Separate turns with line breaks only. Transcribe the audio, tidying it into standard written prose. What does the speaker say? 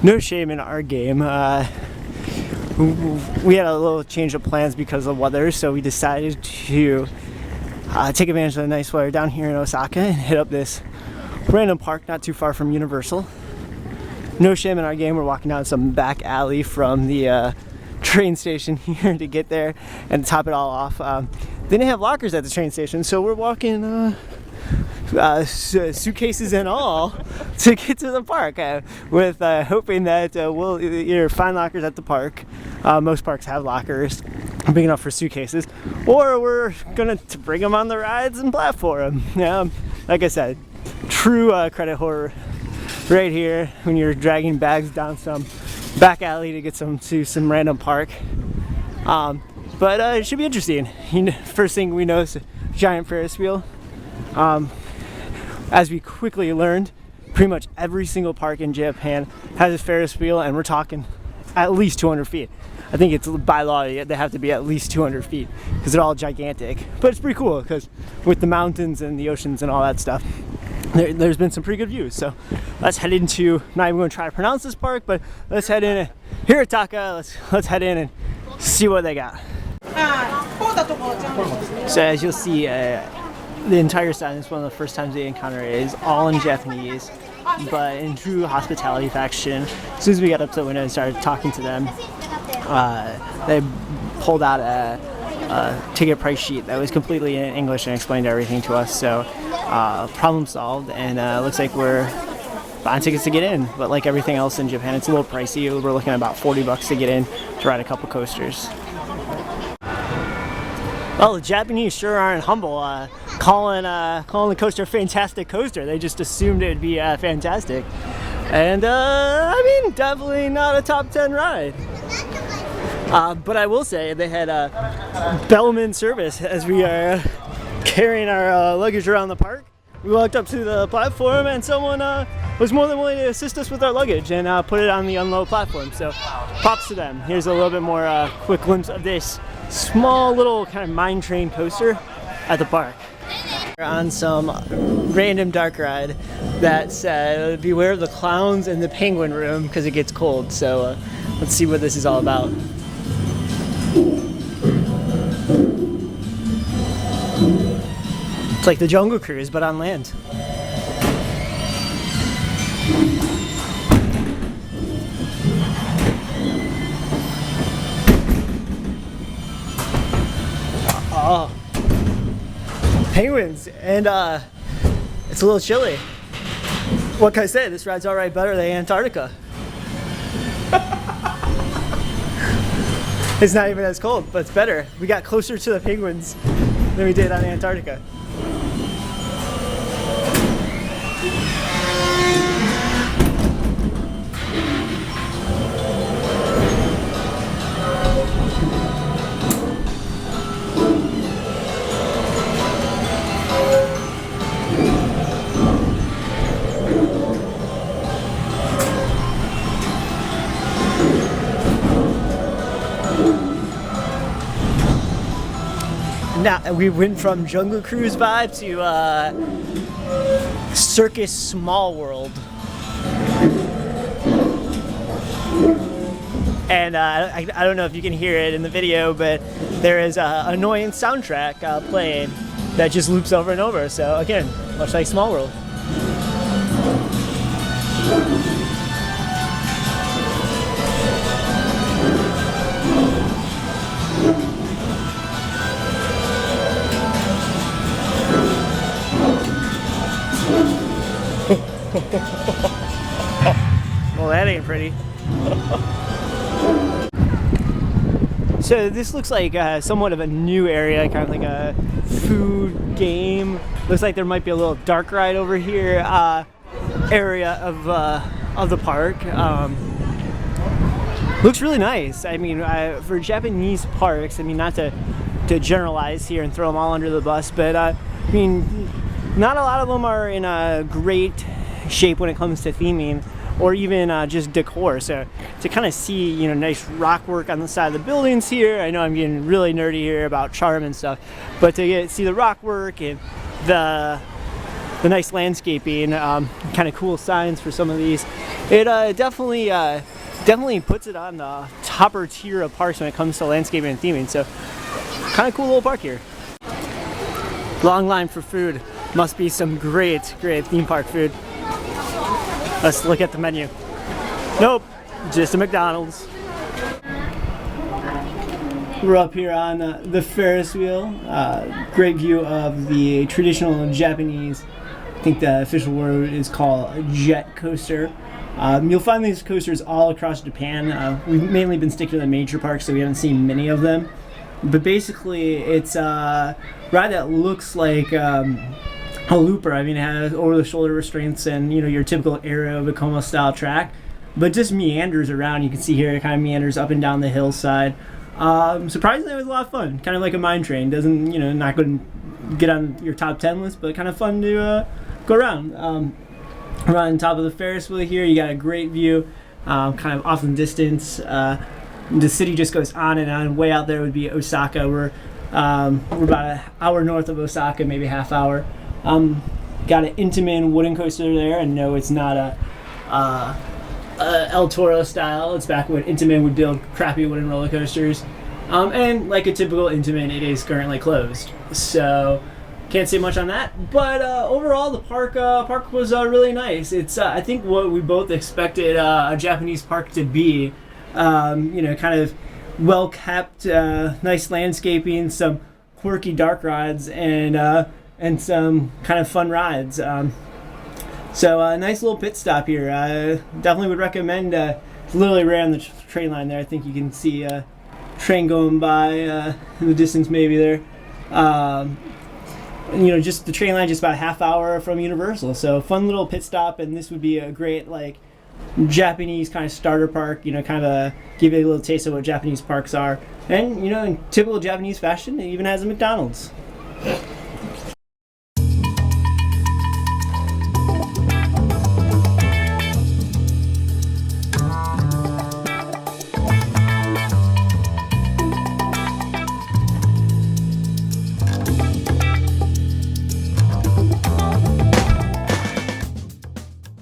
no shame in our game. We had a little change of plans because of weather, so we decided to take advantage of the nice weather down here in Osaka and hit up this random park not too far from Universal. No shame in our game. We're walking down some back alley from the train station here to get there and top it all off. They didn't have lockers at the train station, so we're walking suitcases and all to get to the park with hoping that we'll either find lockers at the park. Most parks have lockers big enough for suitcases, or we're gonna bring them on the rides and platform. Like I said, true credit horror right here when you're dragging bags down some back alley to get to some random park. But it should be interesting. First thing we know is a giant Ferris wheel. As we quickly learned, pretty much every single park in Japan has a Ferris wheel, and we're talking at least 200 feet. I think it's by law they have to be at least 200 feet because they're all gigantic. But it's pretty cool because with the mountains and the oceans and all that stuff, there's been some pretty good views. So let's head into, not even going to try to pronounce this park, but let's head in. Hirakata, let's head in and see what they got. So as you'll see, the entire sign is one of the first times they encounter it is all in Japanese, but in true hospitality fashion, as soon as we got up to the window and started talking to them, they pulled out a ticket price sheet that was completely in English and explained everything to us. So problem solved, and looks like we're buying tickets to get in, but like everything else in Japan, it's a little pricey. We're looking at about $40 to get in to ride a couple coasters. Well, the Japanese sure aren't humble, calling the coaster a fantastic coaster. They just assumed it would be fantastic. And I mean, definitely not a top 10 ride. But I will say they had bellman service as we are carrying our luggage around the park. We walked up to the platform and someone was more than willing to assist us with our luggage and put it on the unload platform. So props to them. Here's a little bit more quick glimpse of this small little kind of mine train coaster at the park. We're on some random dark ride that said beware of the clowns in the penguin room because it gets cold. So let's see what this is all about. It's like the Jungle Cruise, but on land. Oh, penguins, and it's a little chilly. What can I say? This ride's alright better than Antarctica. It's not even as cold, but it's better. We got closer to the penguins than we did on Antarctica. Now we went from Jungle Cruise vibe to Circus Small World, and I don't know if you can hear it in the video, but there is an annoying soundtrack playing that just loops over and over. So again, much like Small World. Well, that ain't pretty. So this looks like somewhat of a new area, kind of like a food game. Looks like there might be a little dark ride over here area of the park. Looks really nice. I mean, for Japanese parks, I mean, not to generalize here and throw them all under the bus, but I mean, not a lot of them are in a great shape when it comes to theming or even just decor. So to kind of see, you know, nice rock work on the side of the buildings here. I know I'm getting really nerdy here about charm and stuff, but to see the rock work and the nice landscaping, kind of cool signs for some of these It definitely puts it on the topper tier of parks when it comes to landscaping and theming. So kind of cool little park here. Long line for food. Must be some great theme park food. Let's look at the menu. Nope, just a McDonald's. We're up here on the Ferris wheel. Great view of the traditional Japanese, I think the official word is called a jet coaster. You'll find these coasters all across Japan. We've mainly been sticking to the major parks, so we haven't seen many of them. But basically, it's a ride that looks like a looper. I mean, it has over-the-shoulder restraints and your typical Aero Vekoma style track, but just meanders around. You can see here it kind of meanders up and down the hillside. Surprisingly, it was a lot of fun. Kind of like a mine train. Doesn't not going to get on your top 10 list, but kind of fun to go around. We're on top of the Ferris wheel here. You got a great view, kind of off in the distance. The city just goes on and on. Way out there would be Osaka. We're about an hour north of Osaka, maybe half hour. Got an Intamin wooden coaster there, and no, it's not a El Toro style. It's back when Intamin would build crappy wooden roller coasters. And like a typical Intamin, it is currently closed. So can't say much on that. But overall, the park was really nice. It's I think what we both expected a Japanese park to be. Kind of well kept, nice landscaping, some quirky dark rides, and some kind of fun rides. So a nice little pit stop here. Definitely would recommend. It's literally right on the train line there. I think you can see a train going by in the distance, maybe there. Just the train line, just about a half hour from Universal. So fun little pit stop, and this would be a great Japanese kind of starter park. Kind of give you a little taste of what Japanese parks are, and in typical Japanese fashion, it even has a McDonald's.